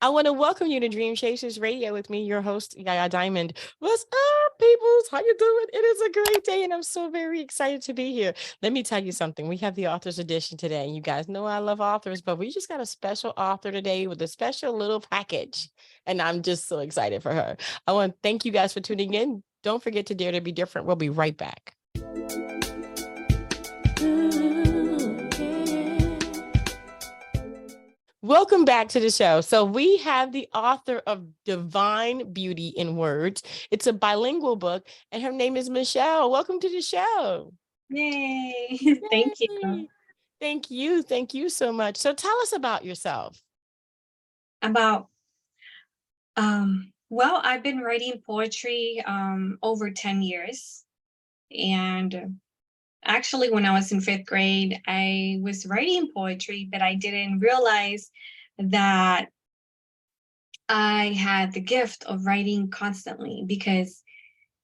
I want to welcome you to Dream Chasers Radio with me, your host, Yaya Diamond. What's up, peoples? How you doing? It is a great day, and I'm so very excited to be here. Let me tell you something. We have the author's edition today. You guys know I love authors, but we just got a special author today with a special little package, and I'm just so excited for her. I want to thank you guys for tuning in. Don't forget to dare to be different. We'll be right back. Welcome back to the show. So we have the author of Divine Beauty in Words. It's a bilingual book, and her name is Michelle. Welcome to the show. Yay. Thank you. Yay. Thank you. Thank you so much. So tell us about yourself. About well, I've been writing poetry over 10 years. And actually when I was in 5th grade, I was writing poetry, but I didn't realize that I had the gift of writing constantly because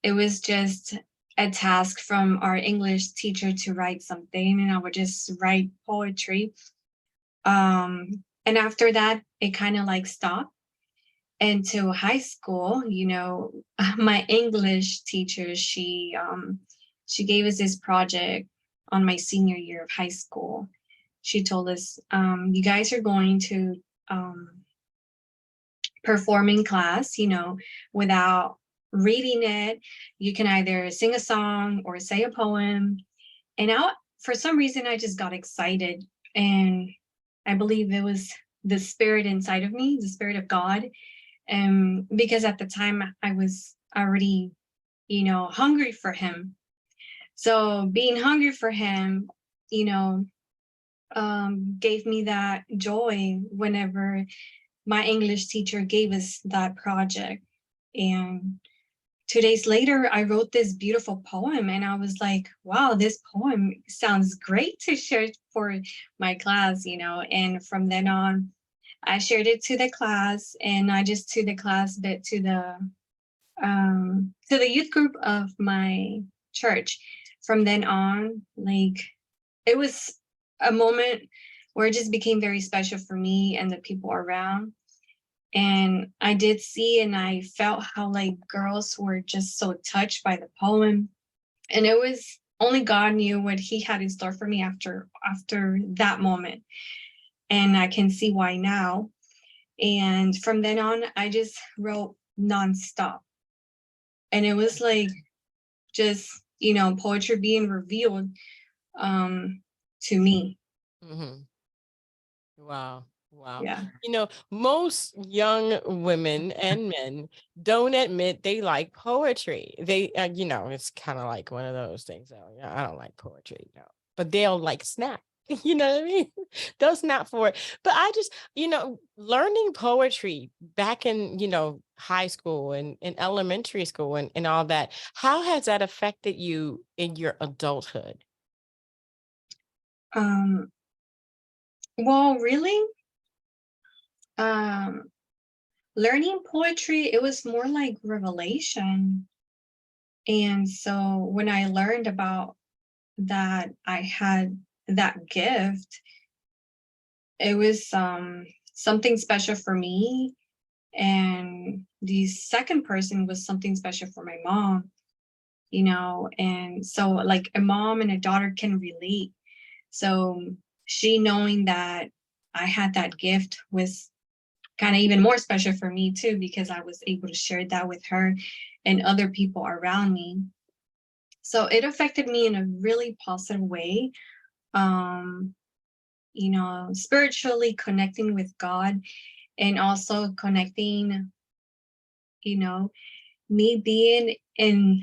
it was just a task from our English teacher to write something, and I would just write poetry. And after that, it kind of like stopped until high school. My English teacher, she gave us this project on my senior year of high school. She told us, you guys are going to perform in class, without reading it. You can either sing a song or say a poem. And for some reason, I just got excited. And I believe it was the spirit inside of me, the spirit of God. Because at the time I was already, hungry for him. So being hungry for him, gave me that joy whenever my English teacher gave us that project. And 2 days later, I wrote this beautiful poem, and I was like, wow, this poem sounds great to share for my class, and from then on, I shared it to the class, and not just to the class, but to the youth group of my church. From then on, like, it was a moment where it just became very special for me and the people around. And I did see and I felt how like girls were just so touched by the poem. And it was only God knew what he had in store for me after that moment. And I can see why now. And from then on, I just wrote nonstop. And it was like just, poetry being revealed to me. Mm-hmm. Wow. Wow. Yeah. Most young women and men don't admit they like poetry. They, it's kind of like one of those things. Oh, yeah, I don't like poetry. No, but they'll like snap. You know what I mean? They'll snap for it. But I just, learning poetry back in, high school and in elementary school and all that, how has that affected you in your adulthood? Um, well, really, um, learning poetry, it was more like revelation. And so when I learned about that, I had that gift, it was something special for me. And the second person was something special for my mom, and so like a mom and a daughter can relate. So she knowing that I had that gift was kind of even more special for me too, because I was able to share that with her and other people around me. So it affected me in a really positive way. Um, Spiritually connecting with God, and also connecting, me being in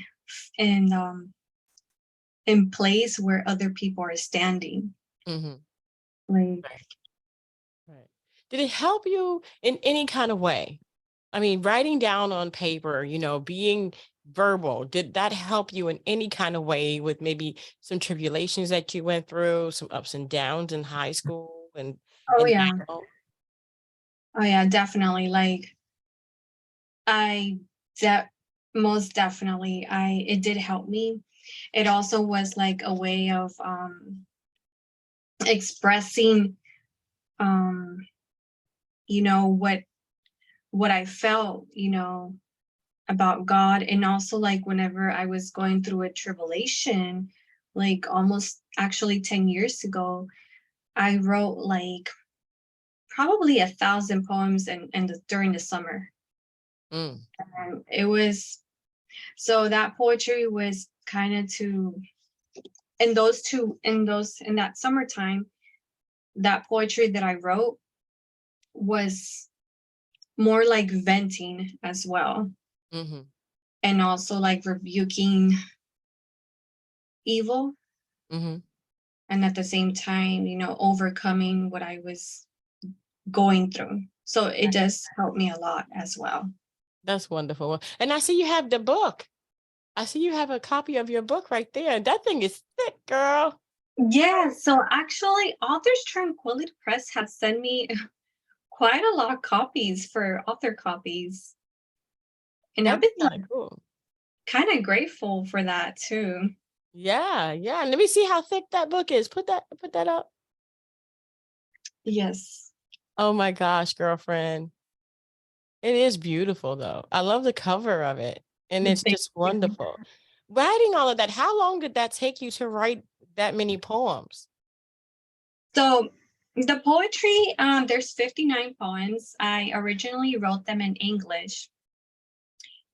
in place where other people are standing. Mm-hmm. Like, Right. Right. Did it help you in any kind of way? I mean, writing down on paper, being verbal, did that help you in any kind of way with maybe some tribulations that you went through, some ups and downs in high school oh and yeah, now? oh yeah, definitely. Like, I de- most definitely, it did help me. It also was like a way of expressing, um, what what I felt, about God. And also, like, whenever I was going through a tribulation, like almost actually 10 years ago, I wrote like probably 1,000 poems during the summer. Mm. And it was, so that poetry was kind of to, in that summertime, that poetry that I wrote was more like venting as well. Mm-hmm. And also like rebuking evil. Mm-hmm. And at the same time, overcoming what I was going through. So it does help me a lot as well. That's wonderful. And I see you have the book. I see you have a copy of your book right there. That thing is thick, girl. Yeah, so actually, Authors Tranquility Press has sent me quite a lot of copies for author copies. And I've That's been kind like of cool. kind of grateful for that too. Yeah, yeah. Let me see how thick that book is. Put that up. Yes. Oh my gosh, girlfriend. It is beautiful though. I love the cover of it. And it's Thank just you. wonderful. Writing all of that, how long did that take you to write that many poems? So the poetry, there's 59 poems. I originally wrote them in English.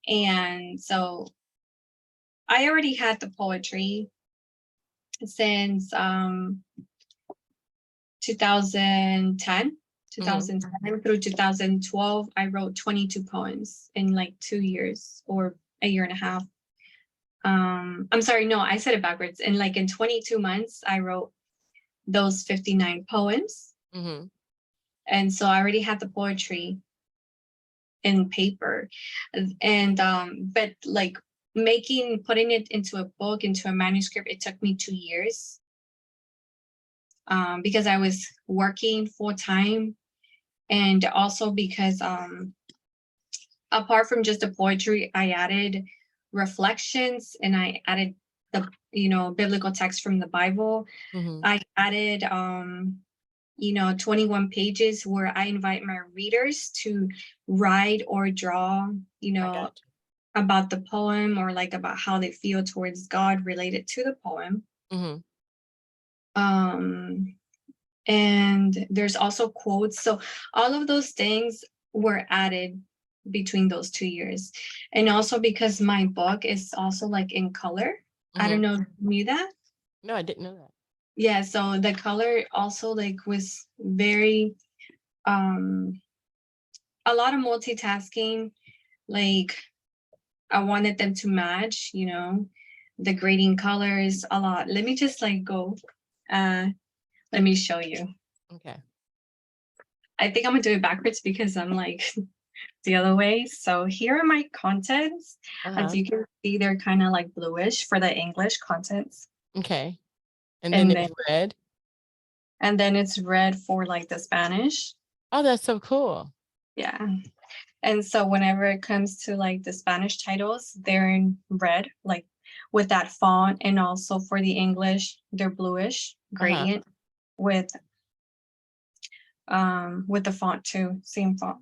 And so I already had the poetry since 2010. Hmm. 2010 through 2012, I wrote 22 poems in like 2 years or a year and a half. I'm sorry, no, I said it backwards. And like in 22 months, I wrote those 59 poems. Hmm. And so I already had the poetry in paper. And but like putting it into a book, into a manuscript, it took me 2 years. Because I was working full time, and also because apart from just the poetry, I added reflections, and I added the biblical text from the Bible. Hmm. I added 21 pages where I invite my readers to write or draw, I got about the poem, or like about how they feel towards God related to the poem. you. Hmm. Um, and there's also quotes. So all of those things were added between those 2 years. And also because my book is also like in color. I don't Hmm. know if you knew that. No, I didn't know that. Yeah, so the color also like was very um a lot of multitasking. Like I wanted them to match, the grading colors a lot. Let me just like go. Let me show you. Okay. I think I'm gonna do it backwards because I'm like the other way. So here are my contents. As Uh-huh. you can see, they're kind of like bluish for the English contents. Okay. And then And it's then red. it's red for like the Spanish. Oh, that's so cool. Yeah. And so whenever it comes to like the Spanish titles, they're in red, like with that font. And also for the English, they're bluish Uh-huh. gradient with the font too, same font.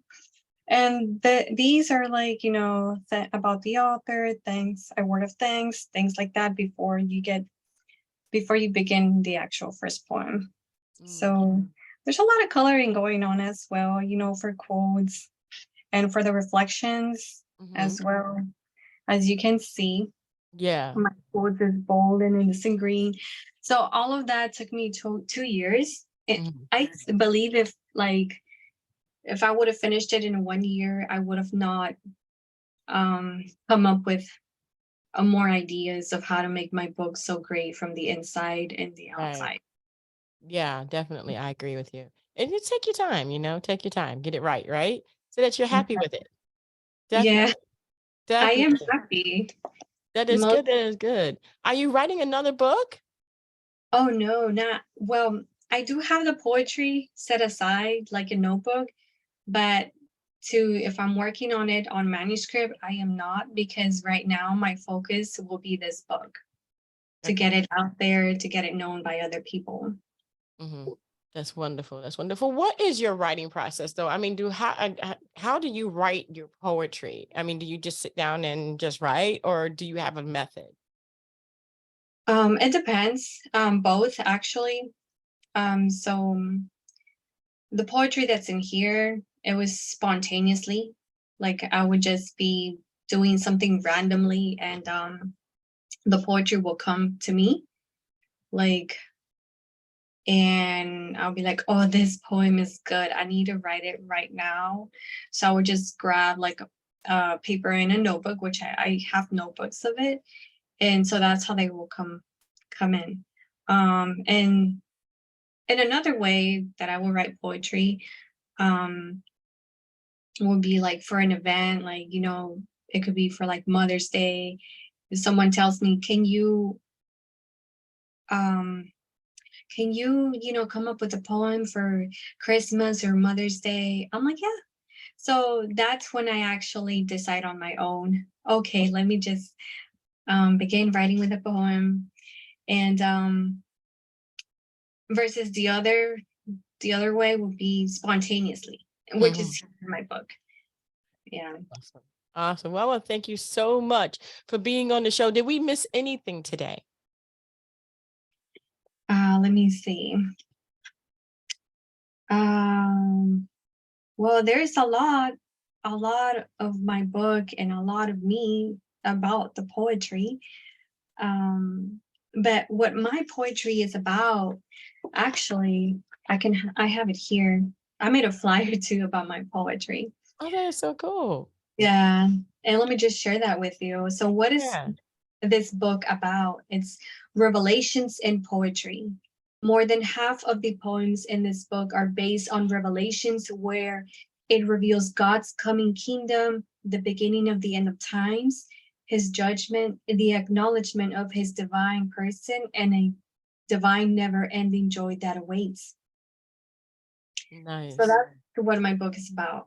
And these are like, about the author, thanks, a word of thanks, things like that before you begin the actual first poem. Mm. So there's a lot of coloring going on as well, for quotes and for the reflections Hmm. as well. As you can see, Yeah. my quotes is bold and it's in green. So all of that took me 2 years. Hmm. I believe if I would have finished it in 1 year, I would have not come up with more ideas of how to make my book so great from the inside and the Right. outside. Yeah, definitely. I agree with you. And you take your time, take your time, get it right, right? So that you're happy with it. Yeah, Definitely. I am Definitely. happy. That is Most good. That is good. Are you writing another book? Oh no, not well. I do have the poetry set aside like a notebook, but if I'm working on it on manuscript, I am not, because right now my focus will be this book to Okay. get it out there, to get it known by other people. Hmm. That's wonderful. That's wonderful. What is your writing process though? I mean, how do you write your poetry? I mean, do you just sit down and just write, or do you have a method? It depends. Both actually. So the poetry that's in here, it was spontaneously. Like I would just be doing something randomly, and the poetry will come to me. Like, and I'll be like, oh, this poem is good. I need to write it right now. So I would just grab like a paper and a notebook, which I have notebooks of it. And so that's how they will come in. And in another way that I will write poetry, um, would be like for an event, like, it could be for like Mother's Day. If someone tells me, um, come up with a poem for Christmas or Mother's Day? I'm like, yeah. So that's when I actually decide on my own. Okay, let me just begin writing with a poem, and versus the other way would be spontaneously, which Mhm. is in my book. Yeah. Awesome. Awesome. Well, thank you so much for being on the show. Did we miss anything today? Let me see. Um, well, there's a lot of my book and a lot of me about the poetry. Um, but what my poetry is about, actually, I have it here. I made a flyer too about my poetry. Oh, that is so cool. Yeah. And let me just share that with you. So what is Yeah. this book about? It's revelations in poetry. More than half of the poems in this book are based on revelations where it reveals God's coming kingdom, the beginning of the end of times, his judgment, the acknowledgement of his divine person, and a divine never ending joy that awaits. So Nice. that's what my book is about.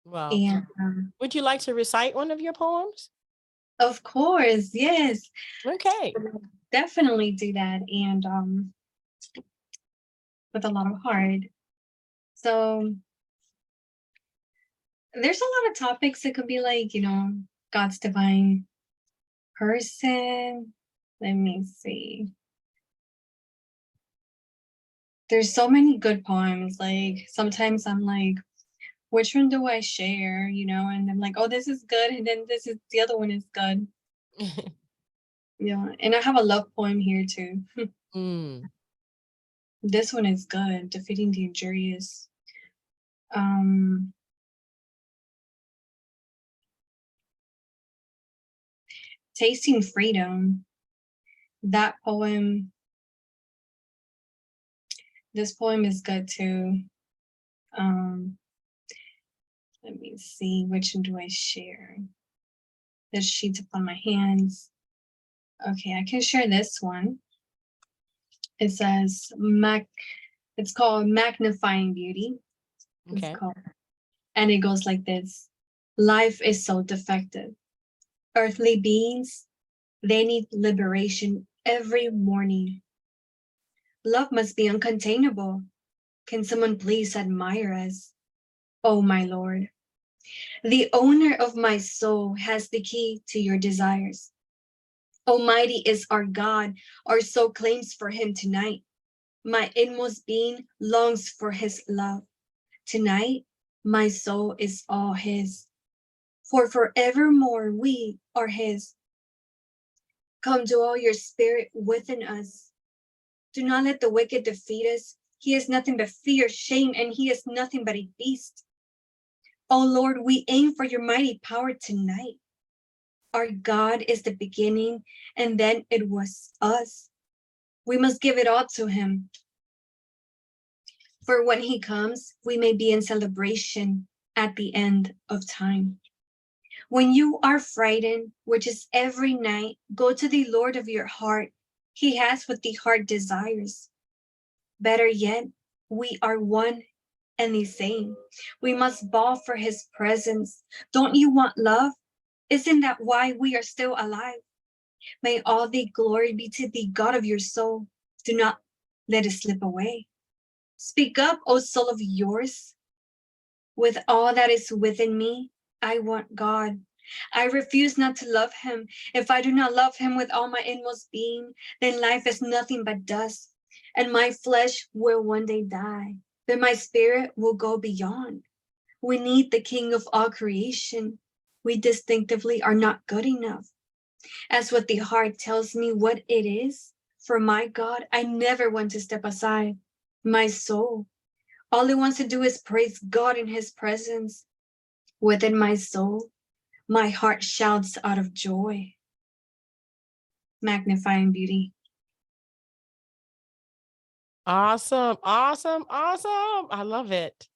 Well, And would you like to recite one of your poems? of course, yes, Okay. definitely do that. And with a lot of heart. So there's a lot of topics that could be like, God's divine person. Let me see. There's so many good poems. Like sometimes I'm like, which one do I share? And I'm like, oh, this is good. And then the other one is good. Yeah. And I have a love poem here too. Mm. This one is good. Defeating the injurious. Um, Tasting freedom. That poem, this poem is good too. Um, Let me see, which one do I share? There's sheets upon my hands. Okay, I can share this one. It says, it's called Magnifying Beauty. It's Okay. called, and it goes like this. Life is so defective. Earthly beings, they need liberation every morning. Love must be uncontainable. Can someone please admire us? Oh, my Lord. The owner of my soul has the key to your desires. Almighty is our God. Our soul claims for him tonight. My inmost being longs for his love. Tonight, my soul is all his. For forevermore we are his. Come dwell your spirit within us. Do not let the wicked defeat us. He is nothing but fear, shame, and he is nothing but a beast. Oh Lord, we aim for your mighty power tonight. Our God is the beginning, and then it was us. We must give it all to him. For when he comes, we may be in celebration at the end of time. When you are frightened, which is every night, go to the Lord of your heart. He has what the heart desires. Better yet, we are one and the same. We must bawl for his presence. Don't you want love? Isn't that why we are still alive? May all the glory be to the God of your soul. Do not let it slip away. Speak up, O soul of yours. With all that is within me, I want God. I refuse not to love him. If I do not love him with all my inmost being, then life is nothing but dust, and my flesh will one day die, but my spirit will go beyond. We need the King of all creation. We distinctively are not good enough. As what the heart tells me what it is, for my God, I never want to step aside. My soul, all it wants to do is praise God in his presence. Within my soul, my heart shouts out of joy. Magnifying beauty. Awesome. Awesome. Awesome. I love it.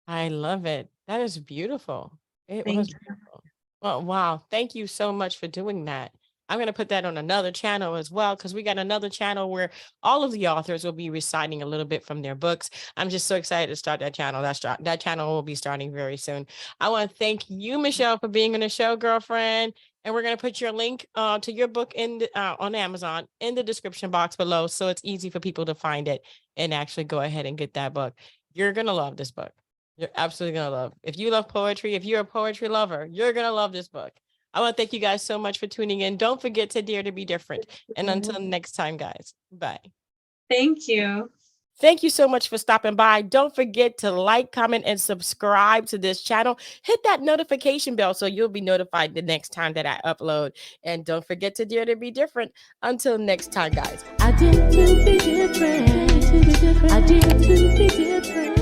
I love it. That is beautiful. It Thank was you. beautiful. Well, wow. Thank you so much for doing that. I'm going to put that on another channel as well, because we got another channel where all of the authors will be reciting a little bit from their books. I'm just so excited to start that channel. That channel will be starting very soon. I want to thank you, Michelle, for being on the show, girlfriend. And we're going to put your link to your book on Amazon in the description box below, so it's easy for people to find it and actually go ahead and get that book. You're going to love this book. You're absolutely going to love. If you love poetry, if you're a poetry lover, you're going to love this book. I want to thank you guys so much for tuning in. Don't forget to dare to be different. And until next time, guys, bye. Thank you. Thank you so much for stopping by. Don't forget to like, comment, and subscribe to this channel. Hit that notification bell so you'll be notified the next time that I upload. And don't forget to dare to be different. Until next time, guys. I dare to be different. I dare to be different.